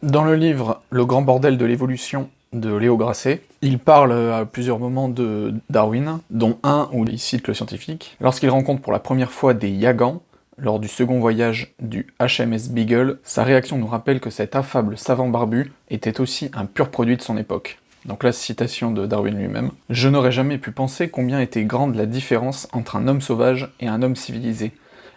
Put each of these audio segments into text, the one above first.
Dans le livre Le grand bordel de l'évolution de Léo Grasset, il parle à plusieurs moments de Darwin, dont un où il cite le scientifique. Lorsqu'il rencontre pour la première fois des Yagans, lors du second voyage du HMS Beagle, sa réaction nous rappelle que cet affable savant barbu était aussi un pur produit de son époque. Donc là, citation de Darwin lui-même. « Je n'aurais jamais pu penser combien était grande la différence entre un homme sauvage et un homme civilisé.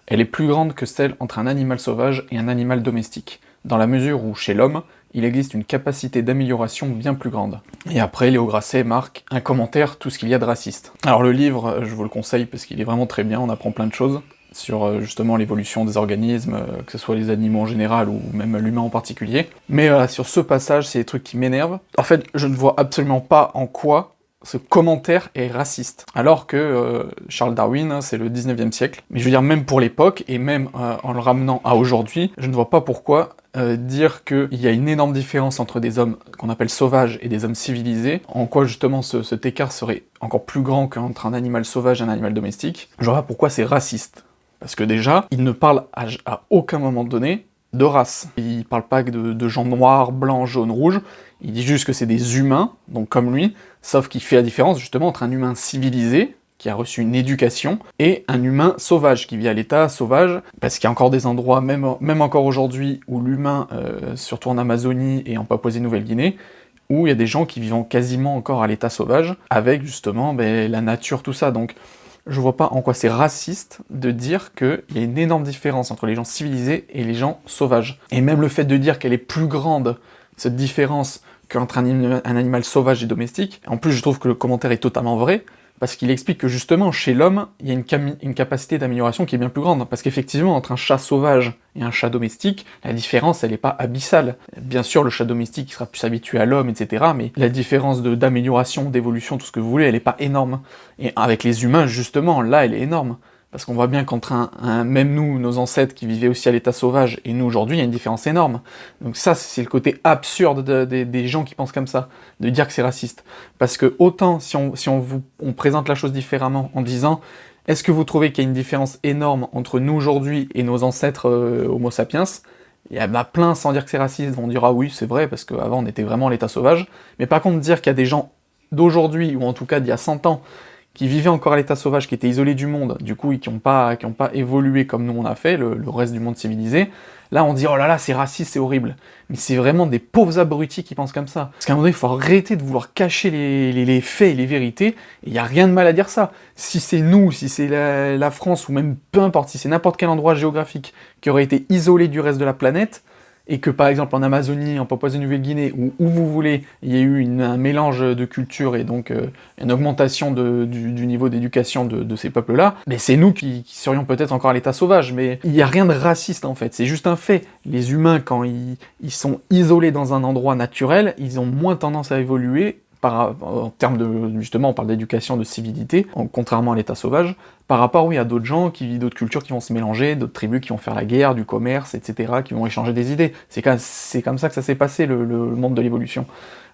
Elle est plus grande que celle entre un animal sauvage et un animal domestique, dans la mesure où, chez l'homme, il existe une capacité d'amélioration bien plus grande. » Et après, Léo Grasset marque un commentaire, tout ce qu'il y a de raciste. Alors le livre, je vous le conseille parce qu'il est vraiment très bien, on apprend plein de choses sur justement l'évolution des organismes, que ce soit les animaux en général ou même l'humain en particulier. Mais sur ce passage, c'est des trucs qui m'énervent. En fait, je ne vois absolument pas en quoi ce commentaire est raciste. Alors que Charles Darwin, c'est le 19e siècle. Mais je veux dire, même pour l'époque, et même en le ramenant à aujourd'hui, je ne vois pas pourquoi dire qu'il y a une énorme différence entre des hommes qu'on appelle sauvages et des hommes civilisés, en quoi justement cet écart serait encore plus grand qu'entre un animal sauvage et un animal domestique. Je vois pas pourquoi c'est raciste. Parce que déjà, il ne parle à aucun moment donné de race. Il parle pas de gens noirs, blancs, jaunes, rouges, il dit juste que c'est des humains, donc comme lui, sauf qu'il fait la différence justement entre un humain civilisé, qui a reçu une éducation, et un humain sauvage, qui vit à l'état sauvage, parce qu'il y a encore des endroits, même encore aujourd'hui, où l'humain, surtout en Amazonie et en Papouasie-Nouvelle-Guinée, où il y a des gens qui vivent quasiment encore à l'état sauvage, avec justement la nature, tout ça, donc je vois pas en quoi c'est raciste de dire qu'il y a une énorme différence entre les gens civilisés et les gens sauvages. Et même le fait de dire qu'elle est plus grande, cette différence, qu'entre un animal sauvage et domestique, en plus je trouve que le commentaire est totalement vrai, parce qu'il explique que justement, chez l'homme, il y a une capacité d'amélioration qui est bien plus grande, parce qu'effectivement, entre un chat sauvage et un chat domestique, la différence, elle n'est pas abyssale. Bien sûr, le chat domestique, il sera plus habitué à l'homme, etc., mais la différence d'amélioration, d'évolution, tout ce que vous voulez, elle n'est pas énorme. Et avec les humains, justement, là, elle est énorme. Parce qu'on voit bien qu'entre même nous, nos ancêtres qui vivaient aussi à l'état sauvage, et nous aujourd'hui, il y a une différence énorme. Donc ça, c'est le côté absurde des gens qui pensent comme ça, de dire que c'est raciste. Parce que autant, si on présente la chose différemment en disant « Est-ce que vous trouvez qu'il y a une différence énorme entre nous aujourd'hui et nos ancêtres Homo sapiens ?» Il y en a plein, sans dire que c'est raciste, vont dire « Ah oui, c'est vrai, parce qu'avant on était vraiment à l'état sauvage. » Mais par contre, dire qu'il y a des gens d'aujourd'hui, ou en tout cas d'il y a 100 ans, qui vivaient encore à l'état sauvage, qui étaient isolés du monde, du coup, et qui n'ont pas évolué comme nous on a fait, le reste du monde civilisé, là on dit « Oh là là, c'est raciste, c'est horrible ». Mais c'est vraiment des pauvres abrutis qui pensent comme ça. Parce qu'à un moment donné, il faut arrêter de vouloir cacher les faits et les vérités, et il n'y a rien de mal à dire ça. Si c'est nous, si c'est la France, ou même peu importe, si c'est n'importe quel endroit géographique qui aurait été isolé du reste de la planète, et que par exemple en Amazonie, en Papouasie-Nouvelle-Guinée, ou où vous voulez, il y a eu un mélange de cultures et donc une augmentation du niveau d'éducation de ces peuples-là, mais c'est nous qui serions peut-être encore à l'état sauvage, mais il n'y a rien de raciste en fait, c'est juste un fait. Les humains, quand ils sont isolés dans un endroit naturel, ils ont moins tendance à évoluer, en termes de, justement, on parle d'éducation, de civilité, contrairement à l'état sauvage, par rapport, oui, à d'autres gens qui vivent d'autres cultures qui vont se mélanger, d'autres tribus qui vont faire la guerre, du commerce, etc., qui vont échanger des idées. C'est comme ça que ça s'est passé, le monde de l'évolution.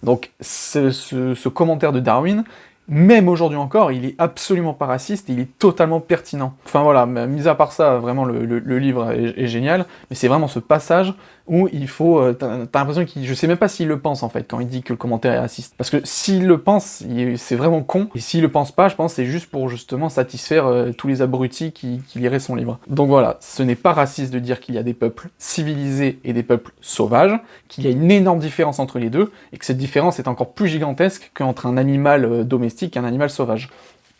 Donc, ce commentaire de Darwin, même aujourd'hui encore, il est absolument pas raciste, il est totalement pertinent. Enfin voilà, mis à part ça, vraiment le livre est génial, mais c'est vraiment ce passage où il faut... t'as l'impression je sais même pas s'il le pense en fait, quand il dit que le commentaire est raciste. Parce que s'il le pense, c'est vraiment con, et s'il le pense pas, je pense que c'est juste pour justement satisfaire tous les abrutis qui liraient son livre. Donc voilà, ce n'est pas raciste de dire qu'il y a des peuples civilisés et des peuples sauvages, qu'il y a une énorme différence entre les deux, et que cette différence est encore plus gigantesque qu'entre un animal domestique et un animal sauvage.